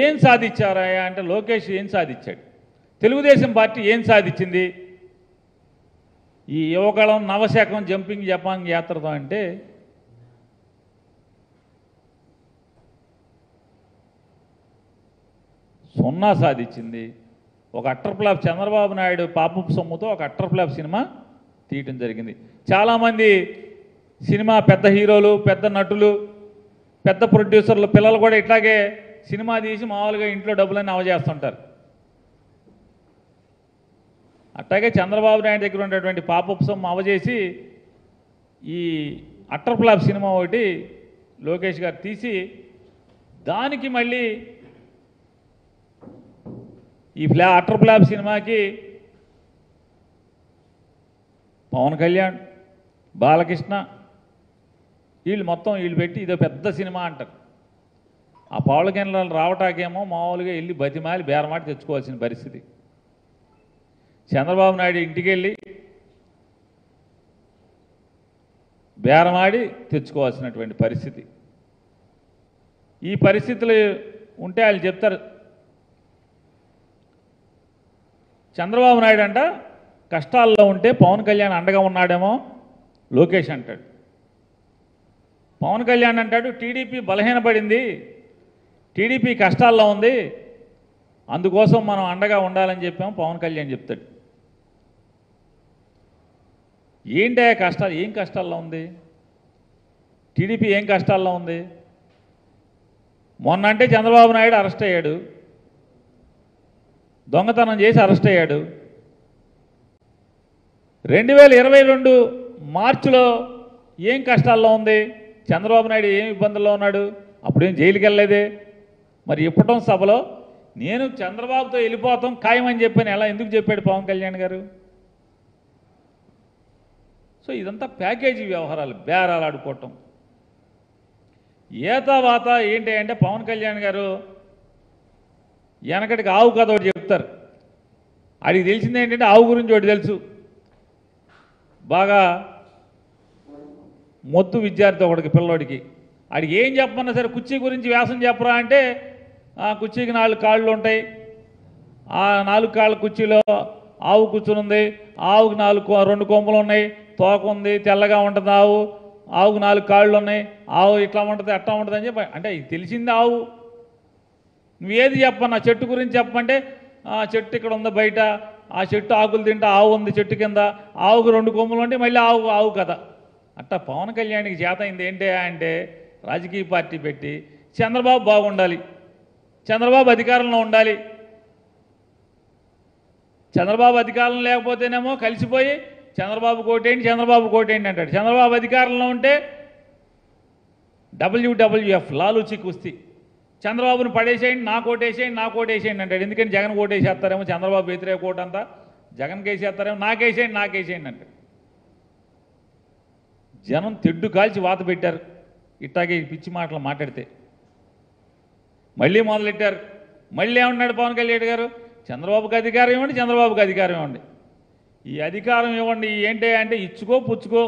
ఏం సాధించారా అంటే లోకేష్ ఏం సాధించాడు, తెలుగుదేశం పార్టీ ఏం సాధించింది ఈ యువగళం నవశకం జంపింగ్ జపాంగ్ యాత్రతో అంటే సున్నా సాధించింది. ఒక అట్టర్ ఫ్లాప్ చంద్రబాబు నాయుడు పాపపు సొమ్ముతో ఒక అట్టర్ ఫ్లాప్ సినిమా తీయటం జరిగింది. చాలామంది సినిమా పెద్ద హీరోలు, పెద్ద నటులు, పెద్ద ప్రొడ్యూసర్లు పిల్లలు కూడా ఇట్లాగే సినిమా తీసి మామూలుగా ఇంట్లో డబ్బులన్నీ అవజేస్తుంటారు. అట్లాగే చంద్రబాబు నాయుడు దగ్గర ఉన్నటువంటి పాపపు సొమ్ము అవజేసి ఈ అట్టర్ ఫ్లాప్ సినిమా ఒకటి లోకేష్ గారు తీసి దానికి మళ్ళీ ఈ అట్టర్ ఫ్లాప్ సినిమాకి పవన్ కళ్యాణ్, బాలకృష్ణ వీళ్ళు పెట్టి ఇదో పెద్ద సినిమా అంటారు. ఆ పవన్ కళ్యాణ్ రావటాకేమో మామూలుగా వెళ్ళి బతిమాలి బేరమాటి తెచ్చుకోవాల్సిన పరిస్థితి. చంద్రబాబు నాయుడు ఇంటికి వెళ్ళి బేరమాడి తెచ్చుకోవాల్సినటువంటి పరిస్థితి. ఈ పరిస్థితులు ఉంటే వాళ్ళు చెప్తారు, చంద్రబాబు నాయుడు అంట కష్టాల్లో ఉంటే పవన్ కళ్యాణ్ అండగా ఉన్నాడేమో లోకేష్ అంటాడు. పవన్ కళ్యాణ్ అంటాడు టీడీపీ బలహీనపడింది, టీడీపీ కష్టాల్లో ఉంది, అందుకోసం మనం అండగా ఉండాలని చెప్పాము పవన్ కళ్యాణ్ చెప్తాడు. ఏంటి కష్టాలు, ఏం కష్టాల్లో ఉంది టీడీపీ, ఏం కష్టాల్లో ఉంది? మొన్న అంటే చంద్రబాబు నాయుడు అరెస్ట్ అయ్యాడు, దొంగతనం చేసి అరెస్ట్ అయ్యాడు. 2022 మార్చిలో ఏం కష్టాల్లో ఉంది చంద్రబాబు నాయుడు, ఏం ఇబ్బందుల్లో ఉన్నాడు? అప్పుడేం జైలుకి వెళ్ళలేదే. మరి ఇప్పటం సభలో నేను చంద్రబాబుతో వెళ్ళిపోతాం ఖాయమని చెప్పాను, ఎలా ఎందుకు చెప్పాడు పవన్ కళ్యాణ్ గారు? సో ఇదంతా ప్యాకేజీ వ్యవహారాలు, బేరాలు ఆడుకోవటం. ఏతావాత ఏంటి అంటే పవన్ కళ్యాణ్ గారు వెనకటికి ఆవు కథ ఒకటి చెప్తారు. అడిగి తెలిసింది ఏంటంటే ఆవు గురించి ఒకటి తెలుసు, బాగా మొత్తు విద్యార్థి ఒకటికి పిల్లోడికి అడిగి ఏం చెప్పమన్నా సరే కుర్చీ గురించి వ్యాసం చెప్పరా అంటే ఆ కుర్చీకి 4 కాళ్ళు ఉంటాయి, ఆ 4 కాళ్ళ కుర్చీలో ఆవు కూర్చుని ఉంది, ఆవుకి 2 కొమ్ములు ఉన్నాయి, తోక ఉంది, తెల్లగా ఉంటుంది ఆవుకు 4 కాళ్ళు ఉన్నాయి, ఆవు ఇట్లా ఉంటుంది అట్లా ఉంటుంది అని చెప్పి అంటే తెలిసింది ఆవు. నువ్వేది చెప్పన్నా చెట్టు గురించి చెప్పమంటే ఆ చెట్టు ఇక్కడ ఉంది బయట, ఆ చెట్టు ఆకులు తింటా ఆవు ఉంది చెట్టు కింద, ఆవుకు 2 కొమ్ములు ఉంటే మళ్ళీ ఆవు కథ. అట్టా పవన్ కళ్యాణ్కి చేత అయింది ఏంటి అంటే రాజకీయ పార్టీ పెట్టి చంద్రబాబు బాగుండాలి, చంద్రబాబు అధికారంలో ఉండాలి, చంద్రబాబు అధికారంలో లేకపోతేనేమో కలిసిపోయి చంద్రబాబు కోటేంటి అంటాడు. చంద్రబాబు అధికారంలో ఉంటే WWF లాలూచి కుస్తీ, చంద్రబాబును పడేసేయండి నా కోటేసేయండి అంటాడు. ఎందుకని జగన్ కోటేసేస్తారేమో, చంద్రబాబు వ్యతిరేక కోట అంతా జగన్కి వేసేస్తారేమో, నాకేసేయండి అంటాడు. జనం తెడ్డు కాల్చి వాత పెట్టారు ఇట్టాగే పిచ్చి మాటలు మాట్లాడితే. మళ్ళీ మొదలెట్టారు, మళ్ళీ ఏమన్నాడు పవన్ కళ్యాణ్ గారు, చంద్రబాబుకి అధికారం ఇవ్వండి, చంద్రబాబుకి అధికారం ఇవ్వండి, ఈ అధికారం ఇవ్వండి ఏంటి అంటే ఇచ్చుకో పుచ్చుకో